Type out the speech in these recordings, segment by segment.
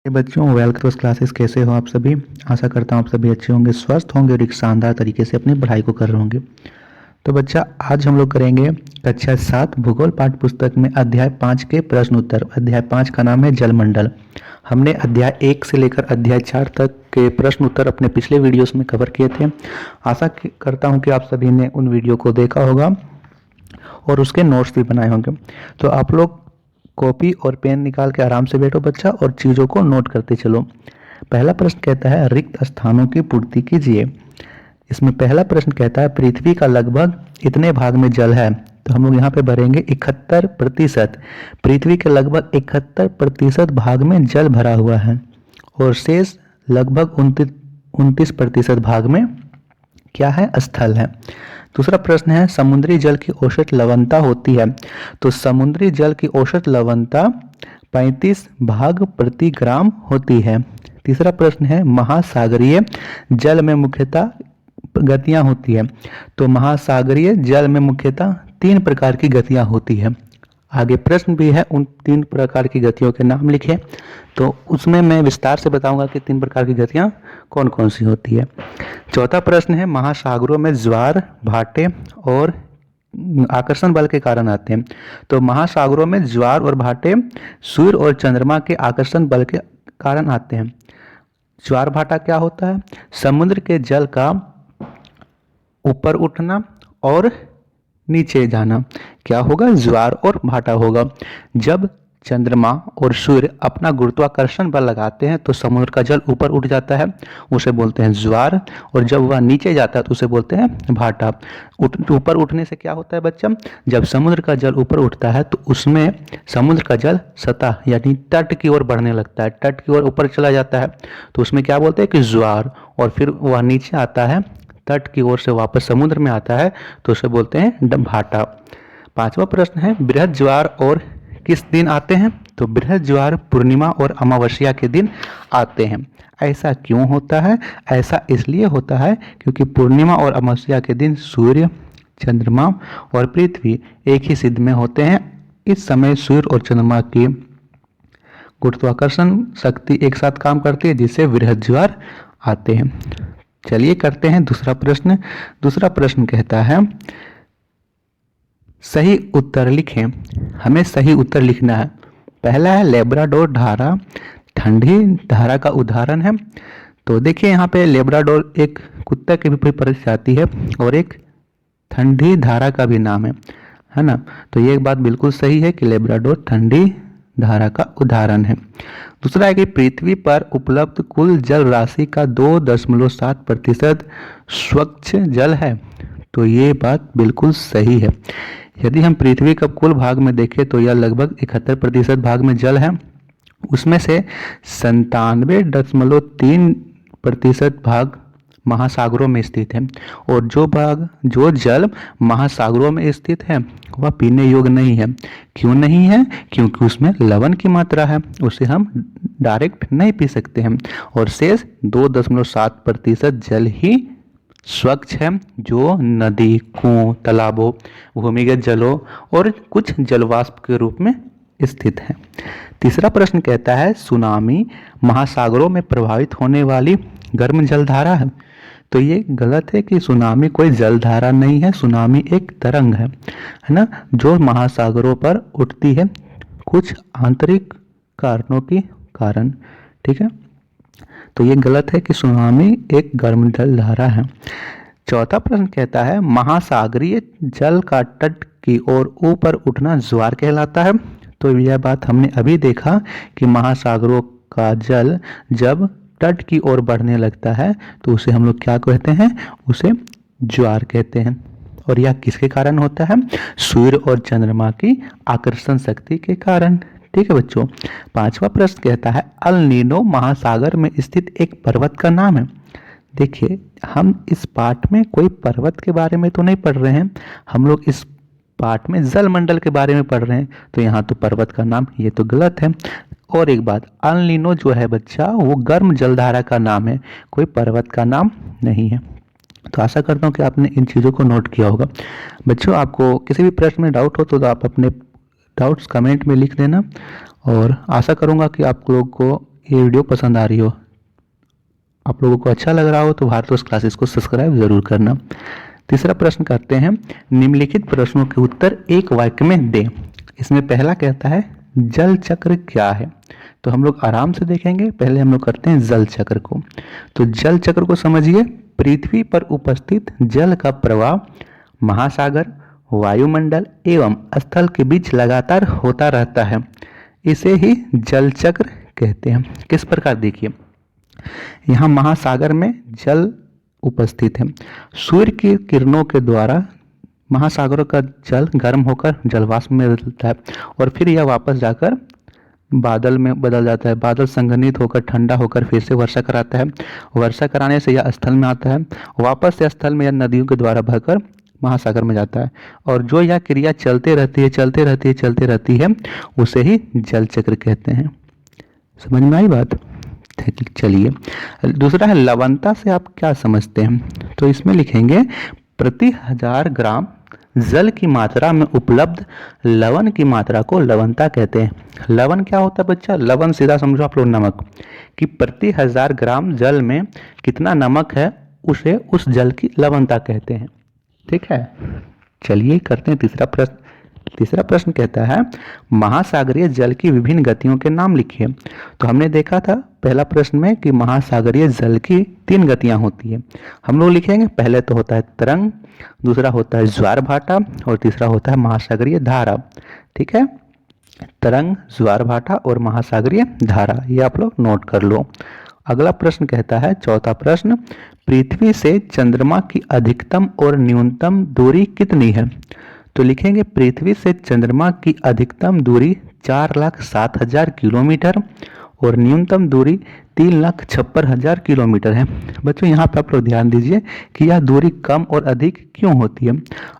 बच्चों welcome two classes. कैसे हो आप सभी? आशा करता हूँ आप सभी अच्छे होंगे, स्वस्थ होंगे और एक शानदार तरीके से अपनी पढ़ाई को कर रहे होंगे। तो बच्चा, आज हम लोग करेंगे कक्षा 7 भूगोल पाठ्य पुस्तक में अध्याय 5 के प्रश्न उत्तर। अध्याय 5 का नाम है जलमंडल। हमने अध्याय 1 से लेकर अध्याय 4 तक के प्रश्न उत्तर अपने पिछले वीडियोस में कवर किए थे। आशा करता हूँ कि आप सभी ने उन वीडियो को देखा होगा और उसके नोट्स भी बनाए होंगे। तो आप लोग कॉपी और पेन निकाल के आराम से बैठो बच्चा और चीज़ों को नोट करते चलो। पहला प्रश्न कहता है रिक्त स्थानों की पूर्ति कीजिए। इसमें पहला प्रश्न कहता है पृथ्वी का लगभग इतने भाग में जल है। तो हम लोग यहाँ पे भरेंगे 71%। पृथ्वी के लगभग 71% भाग में जल भरा हुआ है और शेष लगभग 29% भाग में क्या है? स्थल है। दूसरा प्रश्न है समुद्री जल की औसत लवणता होती है। तो समुद्री जल की औसत लवणता 35 भाग प्रति ग्राम होती है। तीसरा प्रश्न है महासागरीय जल में मुख्यतः गतियां होती है। तो महासागरीय जल में मुख्यतः 3 प्रकार की गतियां होती है। आगे प्रश्न भी है, उन 3 प्रकार की गतियों के नाम लिखे। तो उसमें मैं विस्तार से बताऊंगा कि 3 प्रकार की गतियां कौन कौन सी होती है। चौथा प्रश्न है महासागरों में ज्वार भाटे और आकर्षण बल के कारण आते हैं। तो महासागरों में ज्वार और भाटे सूर्य और चंद्रमा के आकर्षण बल के कारण आते हैं। ज्वार भाटा क्या होता है? समुद्र के जल का ऊपर उठना और नीचे जाना क्या होगा? ज्वार और भाटा होगा। जब चंद्रमा और सूर्य अपना गुरुत्वाकर्षण बल लगाते हैं तो समुद्र का जल ऊपर उठ जाता है, उसे बोलते हैं ज्वार। और जब वह नीचे जाता है तो उसे बोलते हैं भाटा। ऊपर उठने से क्या होता है बच्चा? जब समुद्र का जल ऊपर उठता है तो उसमें समुद्र का जल सतह यानी तट की ओर बढ़ने लगता है, तट की ओर ऊपर चला जाता है तो उसमें क्या बोलते हैं कि ज्वार। और फिर वह नीचे आता है, तट की ओर से वापस समुद्र में आता है तो उसे बोलते हैं भाटा। पांचवा प्रश्न है बृहद ज्वार और किस दिन आते हैं? तो बृहद ज्वार पूर्णिमा और अमावस्या के दिन आते हैं। ऐसा क्यों होता है? ऐसा इसलिए होता है क्योंकि पूर्णिमा और अमावस्या के दिन सूर्य, चंद्रमा और पृथ्वी एक ही सिद्ध में होते हैं। इस समय सूर्य और चंद्रमा की गुरुत्वाकर्षण शक्ति एक साथ काम करती है जिससे बृहद ज्वार आते हैं। चलिए करते हैं दूसरा प्रश्न। दूसरा प्रश्न कहता है सही उत्तर लिखें। हमें सही उत्तर लिखना है। पहला है लेब्राडोर धारा ठंडी धारा का उदाहरण है। तो देखिए यहाँ पे लेब्राडोर एक कुत्ता के भी परिचित आती है और एक ठंडी धारा का भी नाम है ना। तो ये बात बिल्कुल सही है कि लेब्राडोर ठंडी धारा का उदाहरण है। दूसरा है कि पृथ्वी पर उपलब्ध कुल जल राशि का 2.7% स्वच्छ जल है। तो ये बात बिल्कुल सही है। यदि हम पृथ्वी का कुल भाग में देखें तो यह लगभग 71% भाग में जल है। उसमें से 97.3% भाग महासागरों में स्थित है और जो जल महासागरों में स्थित है वह पीने योग्य नहीं है। क्यों नहीं है? क्योंकि उसमें लवण की मात्रा है, उसे हम डायरेक्ट नहीं पी सकते हैं। और शेष 2.7% जल ही स्वच्छ है जो नदी, कुओं, तालाबों, भूमिगत जलों और कुछ जलवाष्प के रूप में स्थित है। तीसरा प्रश्न कहता है सुनामी महासागरों में प्रभावित होने वाली गर्म जलधारा है। तो ये गलत है कि सुनामी कोई जलधारा नहीं है, सुनामी एक तरंग है ना, जो महासागरों पर उठती है कुछ आंतरिक कारणों के कारण। ठीक है, तो ये गलत है कि सुनामी एक गर्म जलधारा है। चौथा प्रश्न कहता है महासागरीय जल का तट की ओर ऊपर उठना ज्वार कहलाता है। तो यह बात हमने अभी देखा कि महासागरों का जल जब तट की ओर बढ़ने लगता है तो उसे हम लोग क्या कहते हैं? उसे ज्वार कहते हैं। और यह किसके कारण होता है? सूर्य और चंद्रमा की आकर्षण शक्ति के कारण। ठीक है बच्चों। पांचवा प्रश्न कहता है अल नीनो महासागर में स्थित एक पर्वत का नाम है। देखिए, हम इस पाठ में कोई पर्वत के बारे में तो नहीं पढ़ रहे हैं, हम लोग इस पाठ में जलमंडल के बारे में पढ़ रहे हैं। तो यहाँ तो पर्वत का नाम, ये तो गलत है। और एक बात, अल नीनो जो है बच्चा वो गर्म जलधारा का नाम है, कोई पर्वत का नाम नहीं है। तो आशा करता हूँ कि आपने इन चीज़ों को नोट किया होगा। बच्चों, आपको किसी भी प्रश्न में डाउट हो तो आप अपने डाउट्स कमेंट में लिख देना और आशा करूँगा कि आप लोग को ये वीडियो पसंद आ रही हो, आप लोगों को अच्छा लग रहा हो तो भारतोष क्लासेस को सब्सक्राइब जरूर करना। तीसरा प्रश्न करते हैं, निम्नलिखित प्रश्नों के उत्तर एक वाक्य में दें। इसमें पहला कहता है जल चक्र क्या है, तो हम लोग आराम से देखेंगे। पहले हम लोग करते हैं जल चक्र को। तो जल चक्र को समझिए, पृथ्वी पर उपस्थित जल का प्रवाह महासागर, वायुमंडल एवं स्थल के बीच लगातार होता रहता है, इसे ही जल चक्र कहते हैं। किस प्रकार देखिए, यहाँ महासागर में जल उपस्थित है, सूर्य की किरणों के द्वारा महासागरों का जल गर्म होकर जलवाष्प में बदलता है और फिर यह वापस जाकर बादल में बदल जाता है। बादल संघनित होकर ठंडा होकर फिर से वर्षा कराता है। वर्षा कराने से यह स्थल में आता है, वापस से स्थल में यह नदियों के द्वारा बहकर महासागर में जाता है। और जो यह क्रिया चलते रहती है उसे ही जल चक्र कहते हैं। समझ में आई बात? चलिए, दूसरा है लवणता से आप क्या समझते हैं, तो इसमें लिखेंगे प्रति 1000 ग्राम जल की मात्रा में उपलब्ध लवण की मात्रा को लवणता कहते हैं। लवण क्या होता है बच्चा? लवण सीधा समझो आप लोग नमक, कि प्रति 1000 ग्राम जल में कितना नमक है उसे उस जल की लवणता कहते हैं। ठीक है, चलिए करते हैं तीसरा प्रश्न। तीसरा प्रश्न कहता है महासागरीय जल की विभिन्न गतियों के नाम लिखिए। तो हमने देखा था पहला प्रश्न में कि महासागरीय जल की 3 गतियां होती है। हम लोग लिखेंगे, पहले तो होता है तरंग, दूसरा होता है ज्वार भाटा और तीसरा होता है महासागरीय धारा। ठीक है, तरंग, ज्वार भाटा और महासागरीय धारा, ये आप लोग नोट कर लो। अगला प्रश्न कहता है, चौथा प्रश्न, पृथ्वी से चंद्रमा की अधिकतम और न्यूनतम दूरी कितनी है? तो लिखेंगे पृथ्वी से चंद्रमा की अधिकतम दूरी 4,07,000 किलोमीटर और न्यूनतम दूरी 3,56,000 किलोमीटर है। बच्चों यहाँ पे आप लोग ध्यान दीजिए कि यह दूरी कम और अधिक क्यों होती है।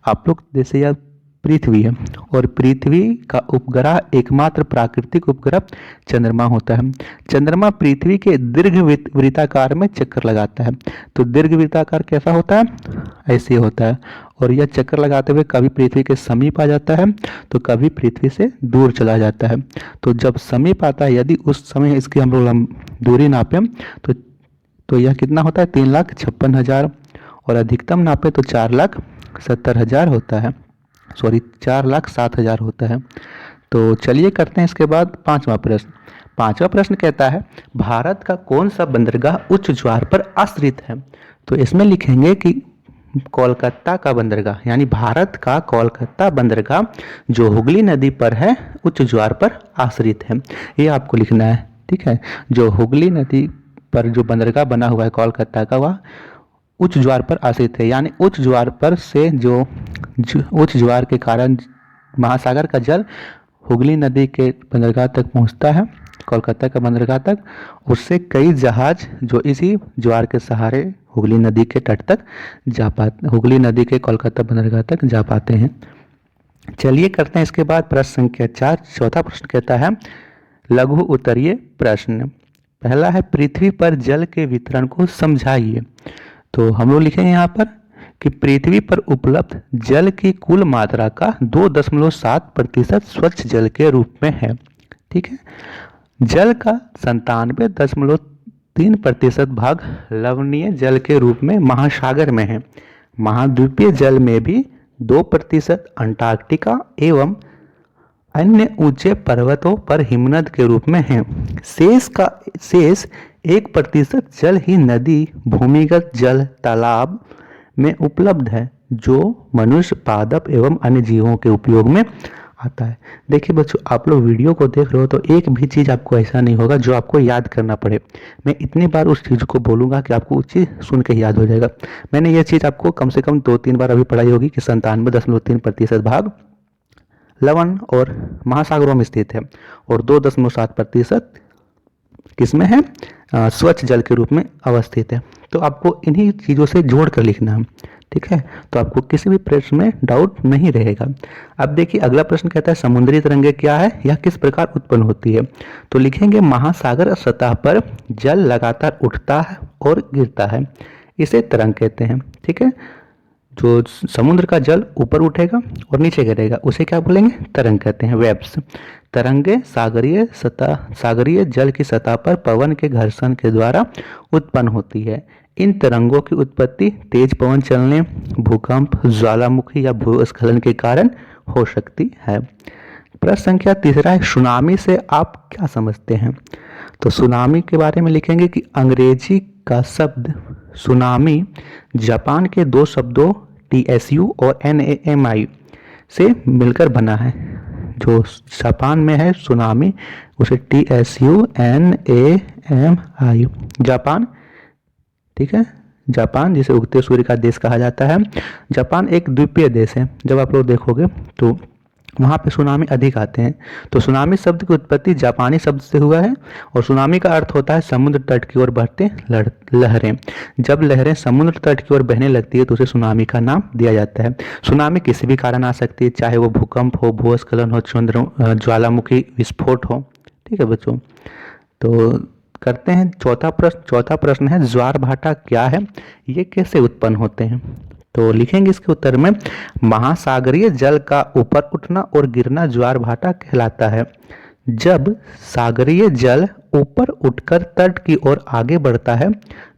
आप लोग जैसे यह पृथ्वी है और पृथ्वी का उपग्रह एकमात्र प्राकृतिक उपग्रह चंद्रमा होता है। चंद्रमा पृथ्वी के दीर्घ वृत्ताकार में चक्कर लगाता है। तो दीर्घ वृत्ताकार कैसा होता है? ऐसे होता है, और यह चक्कर लगाते हुए कभी पृथ्वी के समीप आ जाता है तो कभी पृथ्वी से दूर चला जाता है। तो जब समीप आता है, यदि उस समय इसकी हम लोग दूरी नापें तो यह कितना होता है? 3,56,000, और अधिकतम नापे तो 4,70,000 होता है, सॉरी 4,07,000 होता है। तो चलिए करते हैं इसके बाद पांचवा प्रश्न। पांचवा प्रश्न कहता है भारत का कौन सा बंदरगाह उच्च ज्वार पर आश्रित है? तो इसमें लिखेंगे कि कोलकाता का बंदरगाह, यानी भारत का कोलकाता बंदरगाह जो हुगली नदी पर है उच्च ज्वार पर आश्रित है, ये आपको लिखना है। ठीक है, जो हुगली नदी पर जो बंदरगाह बना हुआ है कोलकाता का, वह उच्च ज्वार पर आश्रित है। यानी उच्च ज्वार पर से जो उच्च ज्वार के कारण महासागर का जल हुगली नदी के बंदरगाह तक पहुंचता है, कोलकाता का बंदरगाह तक, उससे कई जहाज जो इसी ज्वार के सहारे हुगली नदी के तट तक जा पाते, हुगली नदी के कोलकाता बंदरगाह तक जा पाते हैं। चलिए करते हैं इसके बाद प्रश्न संख्या 4। चौथा प्रश्न कहता है लघु उत्तरीय प्रश्न। पहला है पृथ्वी पर जल के वितरण को समझाइए। तो हम लोग लिखेंगे यहाँ पर कि पृथ्वी पर उपलब्ध जल की कुल मात्रा का 2.7% स्वच्छ जल के रूप में है। ठीक है, जल का 97.3% भाग लवणीय जल के रूप में महासागर में है। महाद्वीपीय जल में भी 2% अंटार्कटिका एवं अन्य ऊंचे पर्वतों पर हिमनद के रूप में है। शेष 1% जल ही नदी, भूमिगत जल, तालाब में उपलब्ध है जो मनुष्य, पादप एवं अन्य जीवों के उपयोग में आता है। देखिए बच्चों, आप लोग वीडियो को देख रहे हो तो एक भी चीज़ आपको ऐसा नहीं होगा जो आपको याद करना पड़े। मैं इतनी बार उस चीज़ को बोलूँगा कि आपको उस चीज़ सुन के याद हो जाएगा। मैंने ये चीज़ आपको कम से कम 2-3 बार अभी पढ़ाई होगी कि 97.3% भाग लवण और महासागरों में स्थित है और 2.7% किसमें है? स्वच्छ जल के रूप में अवस्थित है। तो आपको इन्हीं चीज़ों से जोड़ कर लिखना है। ठीक है, तो आपको किसी भी प्रश्न में डाउट नहीं रहेगा। अब देखिए अगला प्रश्न कहता है समुद्री तरंगें क्या है, यह किस प्रकार उत्पन्न होती है? तो लिखेंगे महासागर सतह पर जल लगातार उठता है और गिरता है, इसे तरंग कहते हैं। ठीक है, जो समुद्र का जल ऊपर उठेगा और नीचे गिरेगा उसे क्या बोलेंगे? तरंग कहते हैं, वेव्स। तरंगे सागरीय जल की सतह पर पवन के घर्षण के द्वारा उत्पन्न होती है। इन तरंगों की उत्पत्ति तेज पवन चलने, भूकंप, ज्वालामुखी या भूस्खलन के कारण हो सकती है। प्रश्न संख्या तीसरा है, सुनामी से आप क्या समझते हैं? तो सुनामी के बारे में लिखेंगे कि अंग्रेजी का शब्द सुनामी जापान के दो शब्दों TSU और NAMI से मिलकर बना है। जो जापान में है सुनामी उसे TSU NAMI जापान, ठीक है, जापान जिसे उगते सूर्य का देश कहा जाता है। जापान एक द्वीपीय देश है। जब आप लोग देखोगे तो वहाँ पे सुनामी अधिक आते हैं। तो सुनामी शब्द की उत्पत्ति जापानी शब्द से हुआ है और सुनामी का अर्थ होता है समुद्र तट की ओर बढ़ते लहरें। जब लहरें समुद्र तट की ओर बहने लगती है तो उसे सुनामी का नाम दिया जाता है। सुनामी किसी भी कारण आ सकती है, चाहे वो भूकंप हो, भूस्खलन हो, ज्वालामुखी विस्फोट हो। ठीक है बच्चों, तो करते हैं चौथा प्रश्न। चौथा प्रश्न है, ज्वार भाटा क्या है, ये कैसे उत्पन्न होते हैं? तो लिखेंगे इसके उत्तर में, महासागरीय जल का ऊपर उठना और गिरना ज्वार भाटा कहलाता है। जब सागरीय जल ऊपर उठकर तट की ओर आगे बढ़ता है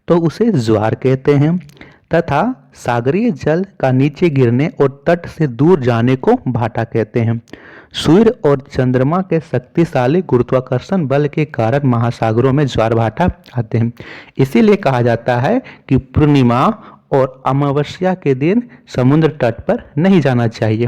तो उसे ज्वार कहते हैं, तथा सागरीय जल का नीचे गिरने और तट से दूर जाने को भाटा कहते हैं। सूर्य और चंद्रमा के शक्तिशाली गुरुत्वाकर्षण बल के कारण महासागरों में ज्वार भाटा आते हैं। इसीलिए कहा जाता है कि पूर्णिमा और अमावस्या के दिन समुद्र तट पर नहीं जाना चाहिए।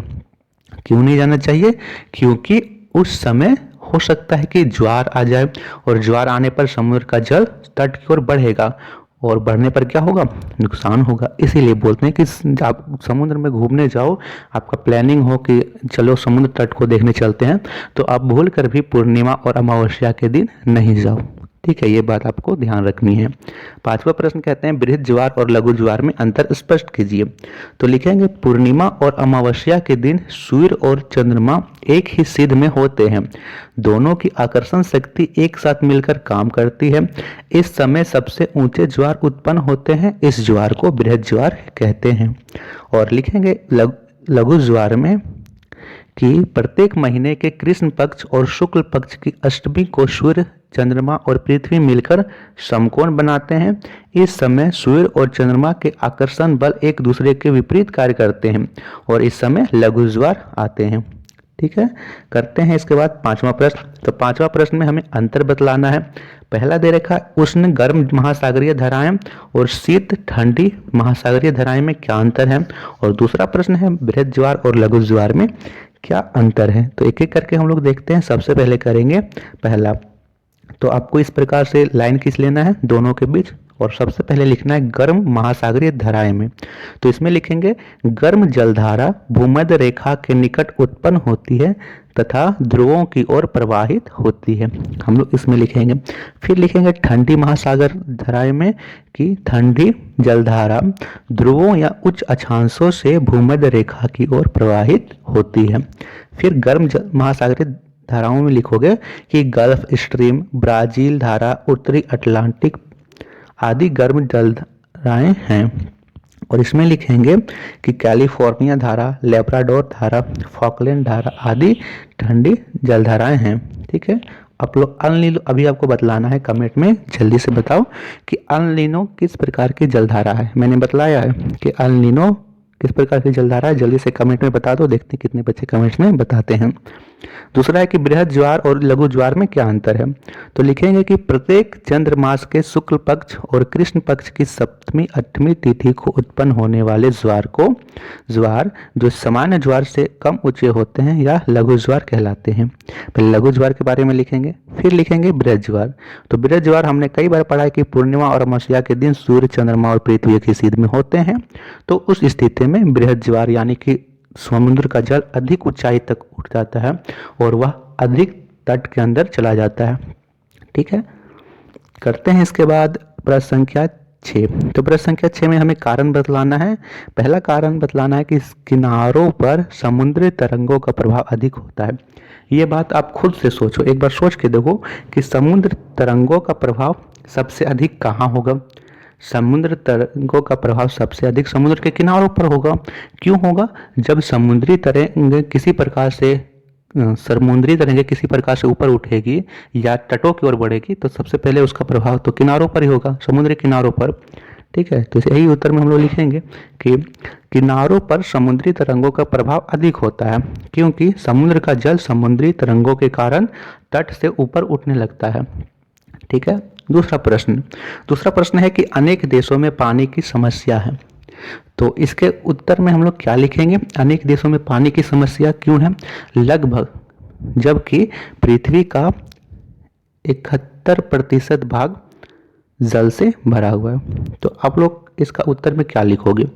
क्यों नहीं जाना चाहिए? क्योंकि उस समय हो सकता है कि ज्वार आ जाए और ज्वार आने पर समुद्र का जल तट की ओर बढ़ेगा और बढ़ने पर क्या होगा? नुकसान होगा। इसीलिए बोलते हैं कि आप समुद्र में घूमने जाओ, आपका प्लानिंग हो कि चलो समुद्र तट को देखने चलते हैं, तो आप भूल कर भी पूर्णिमा और अमावस्या के दिन नहीं जाओ। ठीक है, ये बात आपको ध्यान रखनी है। पांचवा प्रश्न कहते हैं, बृहद ज्वार और लघु ज्वार में अंतर स्पष्ट कीजिए। तो लिखेंगे, पूर्णिमा और अमावस्या के दिन सूर्य और चंद्रमा एक ही सिध में होते हैं। दोनों की आकर्षण शक्ति एक साथ मिलकर काम करती है। इस समय सबसे ऊंचे ज्वार उत्पन्न होते हैं। इस ज्वार को बृहद ज्वार कहते हैं। और लिखेंगे लघु ज्वार में कि प्रत्येक महीने के कृष्ण पक्ष और शुक्ल पक्ष की अष्टमी को सूर्य, चंद्रमा और पृथ्वी मिलकर समकोण बनाते हैं। इस समय सूर्य और चंद्रमा के आकर्षण बल एक दूसरे के विपरीत कार्य करते हैं और इस समय लघु ज्वार आते हैं। ठीक है, करते हैं इसके बाद पांचवा प्रश्न। तो पांचवा प्रश्न में हमें अंतर बतलाना है। पहला दे रखा है, उष्ण गर्म महासागरीय धाराएं और शीत ठंडी महासागरीय धाराएं में क्या अंतर है। और दूसरा प्रश्न है, बृहद ज्वार और लघु ज्वार में क्या अंतर है। तो एक एक करके हम लोग देखते हैं। सबसे पहले करेंगे पहला। तो आपको इस प्रकार से लाइन खींच लेना है दोनों के बीच और सबसे पहले लिखना है गर्म महासागरीय धाराएं में। तो इसमें लिखेंगे, गर्म जलधारा भूमध्य रेखा के निकट उत्पन्न होती है तथा ध्रुवों की ओर प्रवाहित होती है। हम लोग इसमें लिखेंगे। फिर लिखेंगे ठंडी महासागर धाराएं में कि ठंडी जलधारा ध्रुवों या उच्च अक्षांशों से भूमध्य रेखा की ओर प्रवाहित होती है। फिर गर्म महासागरीय धाराओं में लिखोगे कि गल्फ स्ट्रीम, ब्राजील धारा, उत्तरी अटलांटिक आदि गर्म जलधाराएं हैं। और इसमें लिखेंगे कि कैलिफोर्निया धारा, लेब्राडोर धारा, फॉकलैंड धारा आदि ठंडी जलधाराएं हैं। ठीक है, आप लोग अल-नीनो अभी आपको बतलाना है कमेंट में, जल्दी से बताओ कि अल-नीनो किस प्रकार की जलधारा है। मैंने बतलाया है कि अल-नीनो किस प्रकार की जलधारा है, जल्दी से कमेंट में बता दो। देखते हैं कितने बच्चे कमेंट्स में बताते हैं। दूसरा है कि बृहद ज्वार और लघु ज्वार में क्या अंतर है। तो लिखेंगे कि प्रत्येक चंद्रमास के शुक्ल पक्ष और कृष्ण पक्ष की सप्तमी अष्टमी तिथि को उत्पन्न होने वाले ज्वार को ज्वार जो सामान्य ज्वार से कम ऊंचे होते हैं या लघु ज्वार कहलाते हैं। पहले लघु ज्वार के बारे में लिखेंगे, फिर लिखेंगे बृहद ज्वार। तो बृहद ज्वार हमने कई बार पढ़ा है कि पूर्णिमा और अमावस्या के दिन सूर्य, चंद्रमा और पृथ्वी की सीध में होते हैं। तो उस स्थिति में बृहद ज्वार यानी कि समुद्र का जल अधिक ऊंचाई तक उठ जाता है और वह अधिक तट के अंदर चला जाता है। ठीक है, करते हैं इसके बाद प्रश्न संख्या 6। तो प्रश्न संख्या 6 में हमें कारण बतलाना है। पहला कारण बतलाना है कि किनारों पर समुद्री तरंगों का प्रभाव अधिक होता है। ये बात आप खुद से सोचो, एक बार सोच के देखो कि समुद्र तरंगों का प्रभाव सबसे अधिक कहाँ होगा। समुद्र तरंगों का प्रभाव सबसे अधिक समुद्र के किनारों पर होगा। क्यों होगा? जब समुद्री तरंग किसी प्रकार से समुद्री तरंगे किसी प्रकार से ऊपर उठेगी या तटों की ओर बढ़ेगी तो सबसे पहले उसका प्रभाव तो किनारों पर ही होगा, समुद्री किनारों पर। ठीक है, तो यही उत्तर में हम लोग लिखेंगे कि किनारों पर समुद्री तरंगों का प्रभाव अधिक होता है, क्योंकि समुद्र का जल समुद्री तरंगों के कारण तट से ऊपर उठने लगता है। ठीक है, दूसरा प्रश्न है कि अनेक देशों में पानी की समस्या है। तो इसके उत्तर में हम लोग क्या लिखेंगे? अनेक देशों में पानी की समस्या क्यों है? लगभग, जबकि पृथ्वी का 71% भाग जल से भरा हुआ है। तो आप लोग इसका उत्तर में क्या लिखोगे?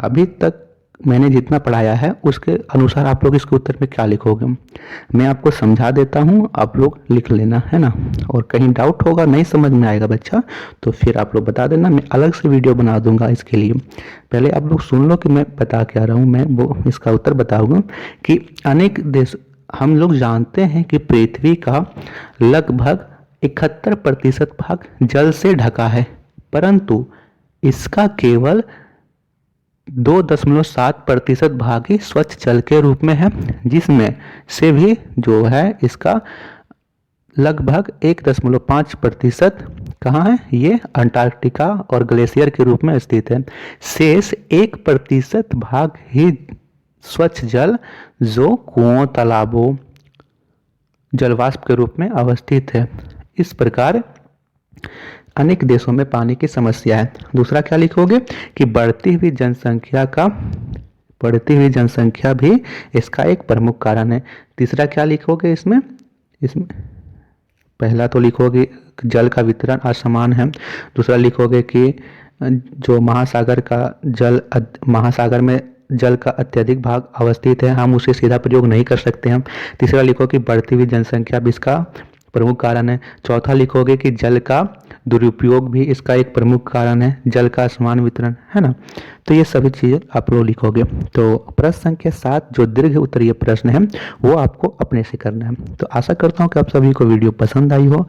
अभी तक मैंने जितना पढ़ाया है उसके अनुसार आप लोग इसके उत्तर में क्या लिखोगे? मैं आपको समझा देता हूँ, आप लोग लिख लेना, है ना। और कहीं डाउट होगा, नहीं समझ में आएगा बच्चा, तो फिर आप लोग बता देना, मैं अलग से वीडियो बना दूंगा इसके लिए। पहले आप लोग सुन लो कि मैं बता क्या रहा हूँ। मैं वो इसका उत्तर बताऊंगा कि अनेक देश, हम लोग जानते हैं कि पृथ्वी का लगभग 71% भाग जल से ढका है, परंतु इसका केवल 2.7% भाग ही स्वच्छ जल के रूप में है, जिसमें से भी जो है इसका लगभग 1.5% कहाँ है? ये अंटार्कटिका और ग्लेशियर के रूप में स्थित है। शेष 1% भाग ही स्वच्छ जल जो कुओं, तालाबों, जलवाष्प के रूप में अवस्थित है। इस प्रकार अनेक देशों में पानी की समस्या है। दूसरा क्या लिखोगे कि बढ़ती हुई जनसंख्या भी इसका एक प्रमुख कारण है। तीसरा क्या लिखोगे इसमें पहला तो लिखोगे जल का वितरण असमान है। दूसरा लिखोगे कि जो महासागर में जल का अत्यधिक भाग अवस्थित है, हम उसे सीधा प्रयोग नहीं कर सकते हैं। तीसरा लिखो कि बढ़ती हुई जनसंख्या भी इसका प्रमुख कारण है। चौथा लिखोगे कि जल का दुरुपयोग भी इसका एक प्रमुख कारण है, जल का असमान वितरण, है ना। तो ये सभी चीज़ें आप लोग लिखोगे। तो प्रश्न संख्या 7 जो दीर्घ उत्तरीय प्रश्न है वो आपको अपने से करना है। तो आशा करता हूँ कि आप सभी को वीडियो पसंद आई हो,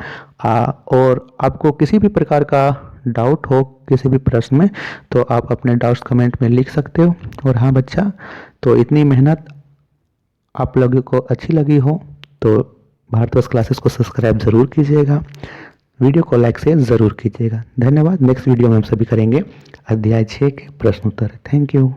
और आपको किसी भी प्रकार का डाउट हो किसी भी प्रश्न में तो आप अपने डाउट्स कमेंट में लिख सकते हो। और हाँ बच्चा, तो इतनी मेहनत आप लोगों को अच्छी लगी हो तो भारतवर्ष क्लासेस को सब्सक्राइब ज़रूर कीजिएगा, वीडियो को लाइक शेयर ज़रूर कीजिएगा। धन्यवाद। नेक्स्ट वीडियो में हम सभी करेंगे अध्याय 6 के प्रश्न उत्तर। Thank you.